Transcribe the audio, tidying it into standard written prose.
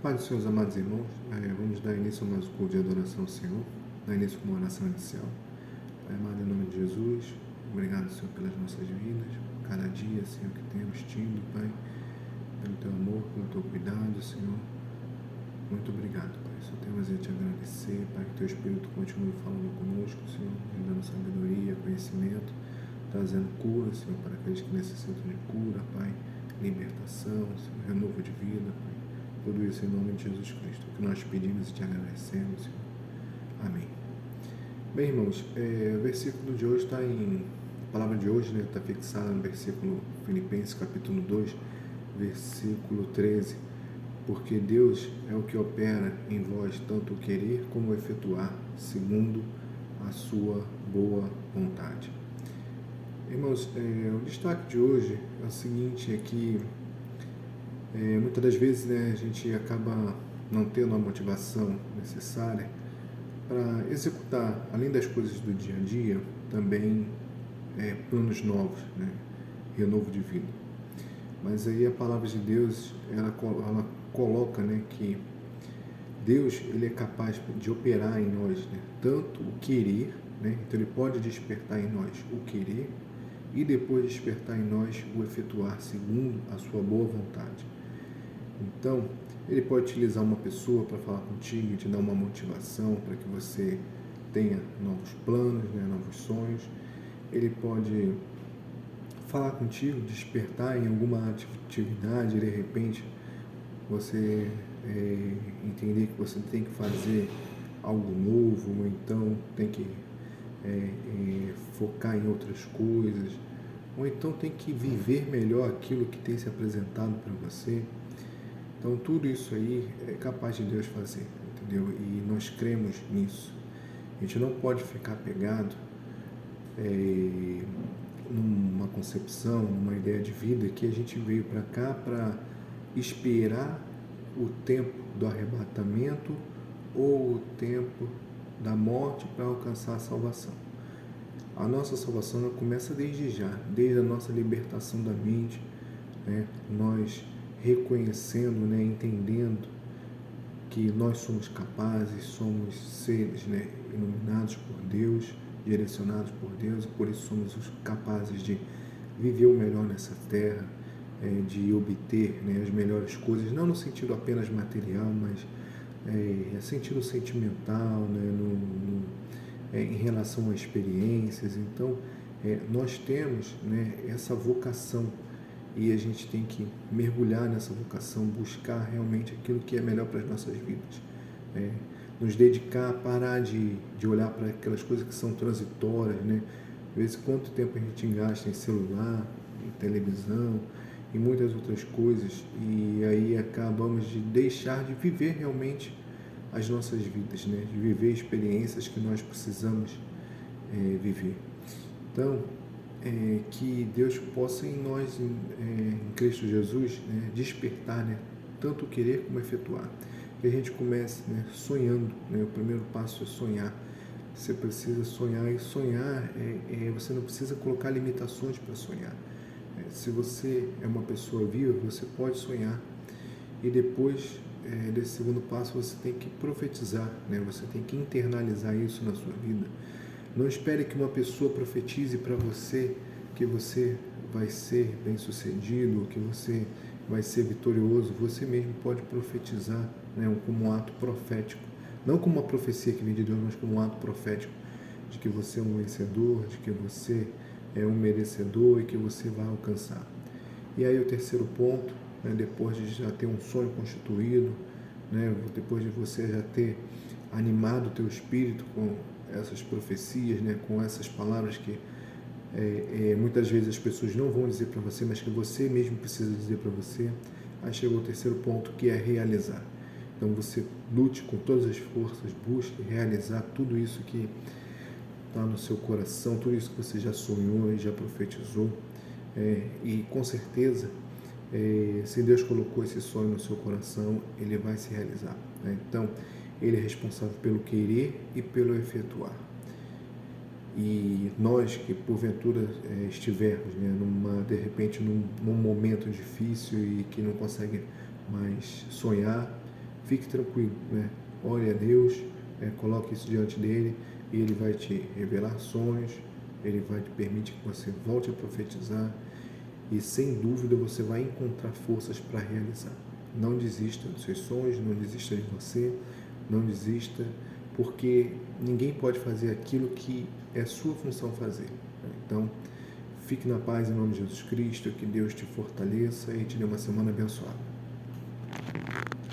Pai dos Senhor, amados irmãos, vamos dar início ao nosso culto de adoração ao Senhor, dar início com uma oração inicial. Pai amado, em nome de Jesus, obrigado, Senhor, pelas nossas vidas, cada dia, Senhor, que temos tido, Pai, pelo Teu amor, pelo Teu cuidado, Senhor. Muito obrigado, Pai. Só temos a Te agradecer, Pai, que Teu Espírito continue falando conosco, Senhor, nos dando sabedoria, conhecimento, trazendo cura, Senhor, para aqueles que necessitam de cura, Pai, libertação, Senhor, renovo de vida, Pai. Tudo isso em nome de Jesus Cristo, que nós pedimos e te agradecemos, Senhor. Amém. Bem, irmãos, o versículo de hoje está a palavra de hoje, está fixada no versículo Filipenses, capítulo 2, versículo 13. Porque Deus é o que opera em vós tanto o querer como o efetuar, segundo a sua boa vontade. Irmãos, o destaque de hoje é o seguinte, é que muitas das vezes a gente acaba não tendo a motivação necessária para executar, além das coisas do dia a dia, também planos novos, renovo de vida. Mas aí a palavra de Deus, ela coloca que Deus ele é capaz de operar em nós tanto o querer, então ele pode despertar em nós o querer e depois despertar em nós o efetuar segundo a sua boa vontade. Então, ele pode utilizar uma pessoa para falar contigo e te dar uma motivação para que você tenha novos planos, novos sonhos. Ele pode falar contigo, despertar em alguma atividade, de repente você entender que você tem que fazer algo novo, ou então tem que focar em outras coisas, ou então tem que viver melhor aquilo que tem se apresentado para você. Então tudo isso aí é capaz de Deus fazer, entendeu? E nós cremos nisso. A gente não pode ficar pegado numa concepção, numa ideia de vida que a gente veio para cá para esperar o tempo do arrebatamento ou o tempo da morte para alcançar a salvação. A nossa salvação ela começa desde já, desde a nossa libertação da mente, nós reconhecendo, entendendo que nós somos capazes, somos seres iluminados por Deus, direcionados por Deus, e por isso somos capazes de viver o melhor nessa terra, de obter as melhores coisas, não no sentido apenas material, mas sentido sentimental, em relação a experiências. Então, nós temos essa vocação e a gente tem que mergulhar nessa vocação, buscar realmente aquilo que é melhor para as nossas vidas. Nos dedicar, parar de olhar para aquelas coisas que são transitórias, Às vezes, quanto tempo a gente gasta em celular, em televisão, e muitas outras coisas, e aí acabamos de deixar de viver realmente as nossas vidas, de viver experiências que nós precisamos viver. Então, que Deus possa em nós, em Cristo Jesus, despertar tanto o querer como efetuar. Que a gente comece sonhando, o primeiro passo é sonhar. Você precisa sonhar, e sonhar, você não precisa colocar limitações para sonhar. Se você é uma pessoa viva, você pode sonhar. E depois desse segundo passo, você tem que profetizar, você tem que internalizar isso na sua vida. Não espere que uma pessoa profetize para você que você vai ser bem-sucedido, que você vai ser vitorioso. Você mesmo pode profetizar como um ato profético. Não como uma profecia que vem de Deus, mas como um ato profético de que você é um vencedor, de que você é um merecedor e que você vai alcançar. E aí o terceiro ponto, depois de já ter um sonho constituído, depois de você já ter animado o teu espírito com essas profecias, com essas palavras que muitas vezes as pessoas não vão dizer para você, mas que você mesmo precisa dizer para você. Aí chegou o terceiro ponto, que é realizar. Então você lute com todas as forças, busque realizar tudo isso que está no seu coração, tudo isso que você já sonhou e já profetizou. E com certeza, se Deus colocou esse sonho no seu coração, ele vai se realizar. Então, ele é responsável pelo querer e pelo efetuar. E nós que porventura estivermos de repente num momento difícil e que não consegue mais sonhar, fique tranquilo, né? Ore a Deus, coloque isso diante dele e ele vai te revelar sonhos, ele vai te permitir que você volte a profetizar e sem dúvida você vai encontrar forças para realizar. Não desista dos seus sonhos, não desista de você, não desista, porque ninguém pode fazer aquilo que é sua função fazer. Então, fique na paz em nome de Jesus Cristo, que Deus te fortaleça e te dê uma semana abençoada.